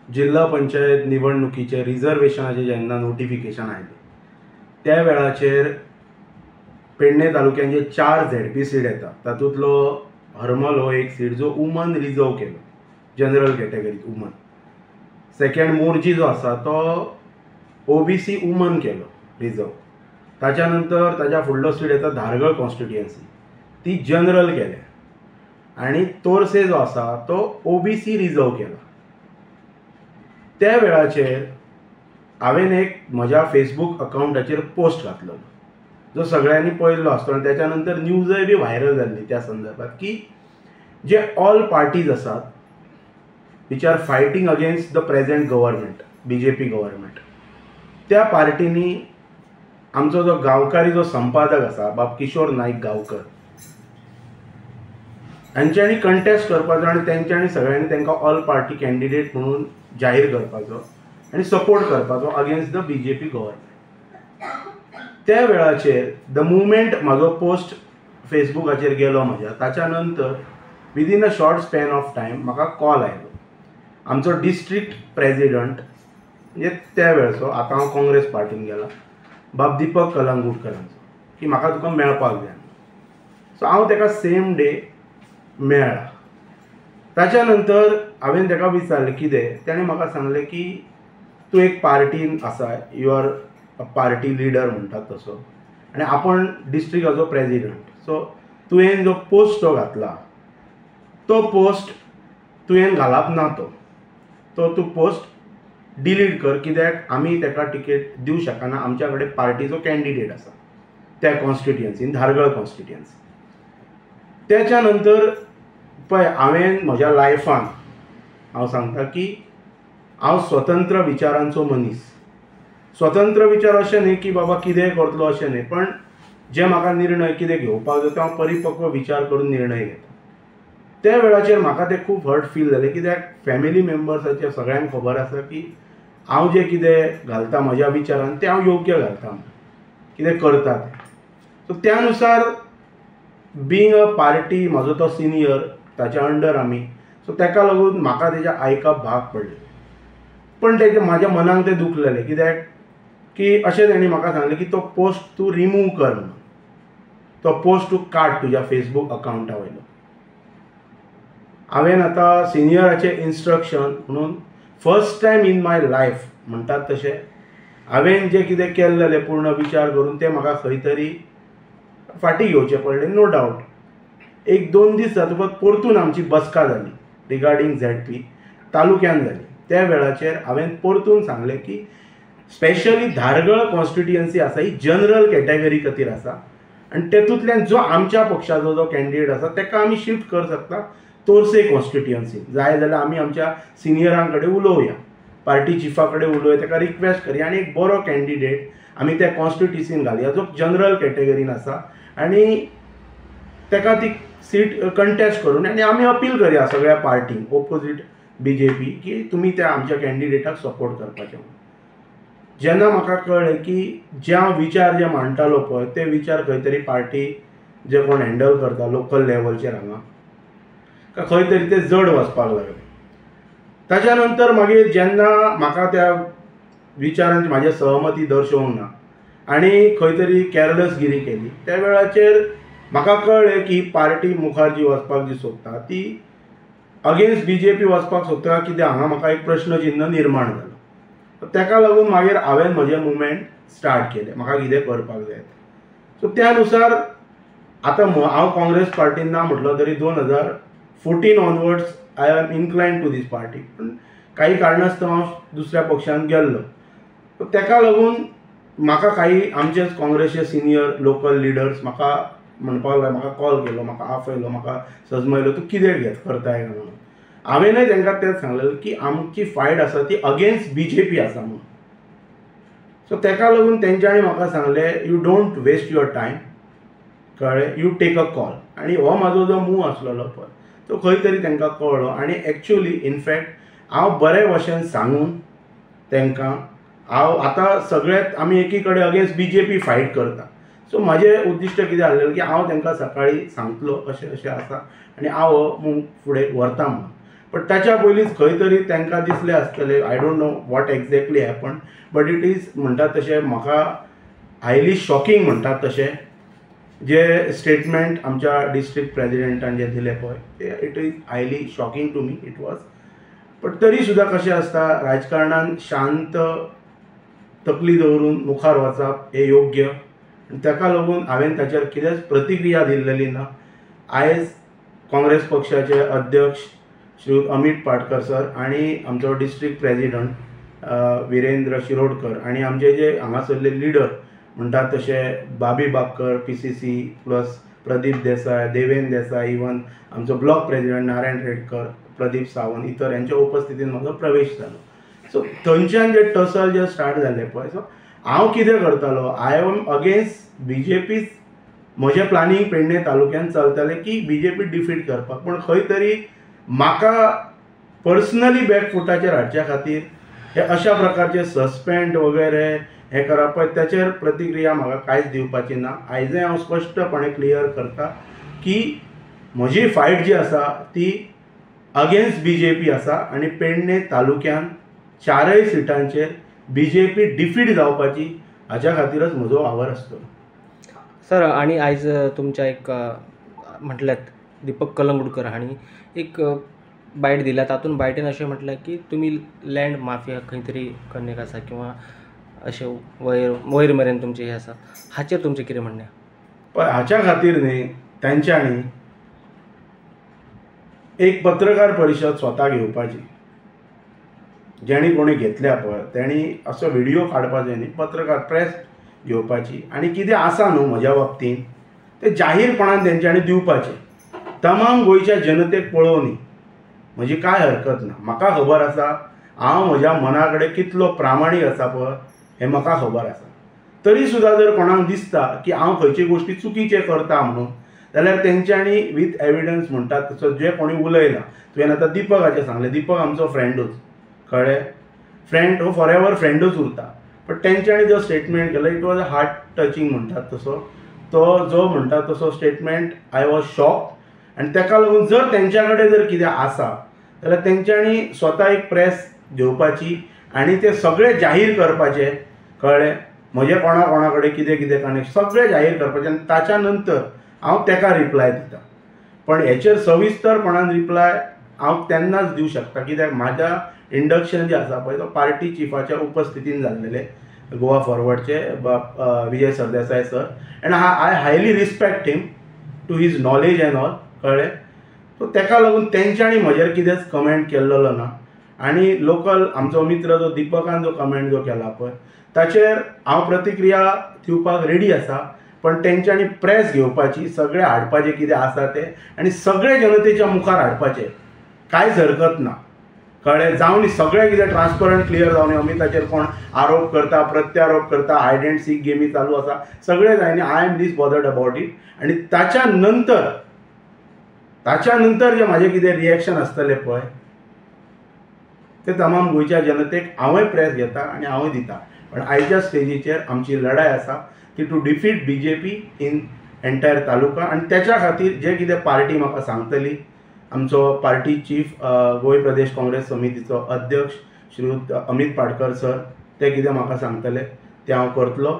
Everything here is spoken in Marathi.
जिल्हा पंचायत निवडणुकीचे रिझर्वेशनाचे जेन्ना नोटिफिकेशन आयलें त्या वेळाचेर पेडणे तालुक्यांचे 4 ZP सीट येता, तातूंतलो हरमल हो एक सीट जो वुमन रिजर्व केलो, जनरल कॅटेगरीत वुमन. सेकंड मोर्जी जो आसा तो OBC वुमन केलो रिजर्व. ताच्या नंतर ताच्या फुडलो सीट येता धारगळ कॉन्स्टिट्युएन्सी, ती जनरल केल्या. आनी तोरसे जो आसा तो OBC रिजर्व केला. त्या वेळाचेर हांवें एक म्हज्या फेसबूक अकाउंटाचेर पोस्ट घातलो जो सगळ्यांनी पळयल्लो आसतो आनी त्याच्या नंतर न्यूजय बी व्हायरल जाल्ली त्या संदर्भात की जे ऑल पार्टीज आसात which are fighting against the present government, BJP government, त्या पार्टींनी आमचो जो गांवकारी जो संपादक आसा बाब किशोर नाईक गांवकर हांच्यांनी कंटेस्ट करपाचो आनी तेंच्यांनी सगळ्यांनी तांकां ऑल पार्टी कॅन्डिडेट म्हणून जाहीर करपाचो आनी सपोर्ट करपाचो अगेन्स्ट द BJP गव्हर्मेंट. त्या वेळाचेर द मुवमेंट म्हजो पोस्ट फेसबुकाचेर गेलो म्हज्या, ताच्या नंतर within a short span of time म्हाका कॉल आयलो. आमचो डिस्ट्रिक्ट प्रेजिडंट म्हणजे त्या वेळचो, आतां हांव काँग्रेस पार्टीन गेला, बाब दीपक कलंगूटकरांचो, की म्हाका तुका मेळपाक जाय. सो हांव ताका सेम डे मेळ्ळा. ताच्या नंतर हांवें ताका विचारलें कितें, ताणें म्हाका सांगलें की तूं एक पार्टीन आसा, you are a party leader म्हणटात तसो, आनी आपण डिस्ट्रिक्टाचो प्रेजिडंट. सो तुवें जो पोस्ट तो घातला तो पोस्ट तुवें घालप ना, तो तूं पोस्ट डिलीट कर, कित्याक आमी ताका टिकेट दिवं शकना. आमच्या कडेन पार्टीचो कॅन्डिडेट आसा त्या कॉन्स्टिट्युएन्सीन, धारगळ कॉन्स्टिट्युएन्सी. त्याच्या नंतर पळय हांवें म्हज्या लायफान हांव सांगता की हांव स्वतंत्र विचारांचो मनीस. स्वतंत्र विचार अशें न्ही की बाबा कितेंय करतलो अशें न्ही, पण जे म्हाका निर्णय कितें घेवपाक जाय तो हांव परिपक्व विचार करून निर्णय घेता. त्या वेळाचेर म्हाका तें खूब हर्ट फील जालें, कित्याक फॅमिली मेंबर्साच्या सगळ्यांक खबर आसा की हांव जें कितें घालता म्हज्या विचारान तें हांव योग्य घालता, कितें करता तें. सो त्या अनुसार बींग अ पार्टी म्हजो तो सिनियर, ताच्या अंडर आमी, सो ताका लागून म्हाका तेजें आयकप भाग पडलें. पण तेजें म्हाज्या मनाक तें दुखलेलें, कित्याक की अशें ताणें म्हाका सांगलें की तो पोस्ट तूं रिमूव कर म्हणून, तो पोस्ट तूं काड तुज्या फेसबूक अकाउंटा वयलो. हांवें आतां सिनियराचें इन्स्ट्रक्शन म्हणून first time in my life म्हणटात तशें हांवें जें कितें केल्लें पूर्ण विचार करून तें म्हाका खंय तरी फाटीं घेवचें पडलें. नो डावट 1-2 दीस जातकच परतून आमची बसका जाली रिगार्डींग ZP तालुक्यान जाली. त्या वेळाचेर हांवें परतून सांगलें की स्पेशली धारगळ कॉन्स्टिट्युएन्सी आसा ही जनरल कॅटेगरी खातीर आसा आनी तेतूंतल्यान जो आमच्या पक्षाचो जो कॅन्डिडेट आसा ताका आमी शिफ्ट कर शकता तोरसे कॉन्स्टिट्युएन्सी. जाय जाल्यार आमी आमच्या सिनियरां कडेन उलोवया, पार्टी चिफा कडेन उलोवया, ताका रिक्वेस्ट करया आनी एक बरो कॅन्डिडेट आमी त्या कॉन्स्टिट्युएन्सीन घालया जो जनरल कॅटेगरीन आसा आनी ताका ती सीट कंटेस्ट करून आनी आमी अपील करया सगळ्या पार्टींक ओपोजीट BJP की तुमी त्या आमच्या कॅन्डिडेटाक सपोर्ट करपाचें. जेन्ना म्हाका कळ्ळें की ज्या विचार जे मांडटालो पळय ते विचार खंय तरी पार्टी जे कोण हँडल करता लोकल लेवलचेर हांगा खंय तरी ते जड वचपाक लागलें. ताच्या नंतर मागीर जेन्ना म्हाका त्या विचारांची म्हाजी सहमती दर्शोवंक ना आनी खंय तरी केअरलेसगिरी केली, त्या वेळाचेर म्हाका कळ्ळें की पार्टी मुखार जी वचपाक जी सोदता ती अगेन्स्ट BJP वचपाक सोदता, कित्याक हांगा म्हाका एक प्रश्न चिन्ह निर्माण जालो. ताका लागून मागीर हांवें म्हजें मुवमेंट स्टार्ट केलें, म्हाका कितें करपाक जाय. सो त्या अनुसार आतां हांव काँग्रेस पार्टीन ना म्हटलो तरी 2014 onwards I am inclined to this party, पण काही कारणास्तव हांव दुसऱ्या पक्षान गेल्लो. सो ताका लागून म्हाका काही आमचेच काँग्रेसचे सिनियर लोकल लिडर्स म्हाका म्हणपाक लागले, म्हाका कॉल केलो, म्हाका आफयलो, म्हाका सजमयलो तूं कितें घेत करताय काय म्हणून. हांवेंनय तांकां तेंच सांगलेलें की आमची फायट आसा ती अगेन्स्ट BJP आसा म्हणून. सो ताका लागून तेंच्यांनी म्हाका सांगलें you don't waste your time, कळ्ळें, यू टेक अ कॉल. आनी हो म्हाजो जो मूव आसलेलो पळय तो खंय तरी तांकां कळ्ळो आनी एक्चुअली इनफॅक्ट हांव बरे भशेन सांगून तांकां हांव आतां सगळ्यात आमी एकी कडेन अगेन्स्ट BJP फायट करता. सो म्हाजें उद्दिश्ट कितें आसलेलें की हांव तांकां सकाळीं सांगतलो अशें अशें आसा आनी हांव हो मूव फुडें व्हरता म्हणून. बट ताच्या पयलींच खंय तरी तांकां दिसलें आसतलें, I don't know what exactly happen, but it is म्हणटात तशें म्हाका हायली शॉकिंग म्हणटात तशें जे स्टेटमेंट आमच्या डिस्ट्रिक्ट प्रेजिडेंटान जे दिलें पळय, it is highly shocking to me, it was. But तरी सुद्दां कशें आसता, राजकारणान शांत तकली दवरून मुखार वचप हे योग्य, आनी ताका लागून हांवें ताचेर कितेंच प्रतिक्रिया दिल्लेली ना. आयज काँग्रेस पक्षाचे अध्यक्ष श्री अमित पाटकर सर आनी आमचो डिस्ट्रिक्ट प्रेजिडंट विरेंद्र शिरोडकर आनी आमचे जे हांगासरले लिडर म्हणटात तशे बाबी बागकर PCC प्लस प्रदीप देसाय, देवेंद्र देसाय, इवन आमचो ब्लॉक प्रेजिडंट नारायण रेडकर, प्रदीप सावंत, इतर यांच्या उपस्थितीत म्हाजो प्रवेश जालो. सो थंयच्यान जे टसल जे स्टार्ट जाले पळय, सो हांव कितें करतालो, आय एम अगेन्स्ट BJP. म्हजें प्लॅनिंग पेडणे तालुक्यान चलतालें की BJP डिफीट करपाक, पूण खंय तरी म्हाका पर्सनली बॅकफुटाचेर हाडच्या खातीर हे अशा प्रकारचे सस्पेंड वगैरे हे करप पळय, ताचेर प्रतिक्रिया म्हाका कांयच दिवपाची ना. आयजय हांव स्पश्टपणे क्लियर करता की म्हजी फायट जी आसा ती अगेन्स्ट BJP आसा आनी पेडणे तालुक्यान 4 सिटांचेर BJP डिफीट जावपाची हाच्या खातीरच म्हजो वावर आसतलो. सर, आणि आयज तुमच्या एक म्हटल्यात दीपक कलंगुटकर हांणी एक बायट दिल्या, तातूंत बायटेन अशें म्हटलें की तुमी लँड माफिया खंय तरी कनेक्ट आसा किंवा अशें वयर मेरेन तुमचें हें आसा, हाचेर तुमचें कितें म्हणणें? पळय, हाच्या खातीर न्ही तांच्यांनी एक पत्रकार परिशद स्वता घेवपाची. जेणी कोणी घेतल्या पळय तेणी असो व्हिडिओ काडपाचो न्ही, पत्रकार प्रेस घेवपाची आनी कितें आसा न्हू म्हज्या बाबतींत तें जाहीरपणान तेंच्यांनी दिवपाचें. तमाम गोंयच्या जनतेक पळोवनी म्हजी कांय हरकत ना. म्हाका खबर आसा हांव म्हज्या मना कडेन कितलो प्रामाणीक आसा पळय हें म्हाका खबर आसा. तरी सुद्दां जर कोणाक दिसता की हांव खंयची गोश्टी चुकीचे करता म्हणून, जाल्यार तेंच्यांनी वीथ एविडन्स म्हणटात तसो जे कोणी उलयला, तुवें आतां दिपकाचें सांगलें, दीपक आमचो फ्रेंडूच, कळ्ळें, फ्रेंड हो फॉर एवर फ्रेंडूच उरता. बट तेंच्यांनी जो स्टेटमेंट केलो it was a heart touching म्हणटात तसो, तो जो म्हणटा तसो स्टेटमेंट आय वॉज शॉक. आनी ताका लागून जर तेंच्या कडेन जर कितें आसा जाल्यार तेंच्यांनी स्वता एक प्रेस घेवपाची आनी ते सगळें जाहीर करपाचें, कळ्ळें, म्हजें कोणा कडेन कितें कितें कनेक्ट सगळें जाहीर करपाचें आनी ताच्या नंतर हांव ताका रिप्लाय दिता. पण हेचेर सविस्तरपणान रिप्लाय हांव तेन्नाच दिवं शकता कित्याक म्हाज्या इंडक्शन जें आसा पळय तो पार्टी चिफाच्या उपस्थितीन जाल्लेलें गोवा फॉरवर्डचे Vijay Sardesai sir, and I highly respect him to his knowledge and all, कळ्ळें. सो ताका लागून तेंच्यांनी म्हजेर कितेंच कमेंट केल्लो ना. आनी लोकल आमचो मित्र जो दीपकान जो कमेंट जो केला पळय ताचेर हांव प्रतिक्रिया दिवपाक रेडी आसा. पण तेंच्यांनी प्रेस घेवपाची, सगळें हाडपाचें कितें आसा तें आनी सगळे जनतेच्या मुखार हाडपाचें, कांयच हरकत ना, कळ्ळें. जावन न्ही सगळें कितें ट्रान्सपरंट क्लियर जावन अमिताचेर कोण आरोप करता, प्रत्यारोप करता, हायड एंड सीक गेमी चालू आसा, सगळें जायनी. I am this bothered about it. आनी ताच्या नंतर जे म्हाजें कितें रिएक्शन आसतलें पळय ते तमाम गोंयच्या जनतेक हांवूय प्रेस घेता आनी हांवूय दिता. पण आयच्या स्टेजीचेर आमची लढाय आसा ती to defeat BJP in entire taluka. आनी त्याच्या खातीर जे कितें पार्टी म्हाका सांगतली, आमचो पार्टी चीफ गोंय प्रदेश काँग्रेस समितीचो अध्यक्ष श्री अमित पाटकर सर ते कितें म्हाका सांगतले तें हांव करतलो.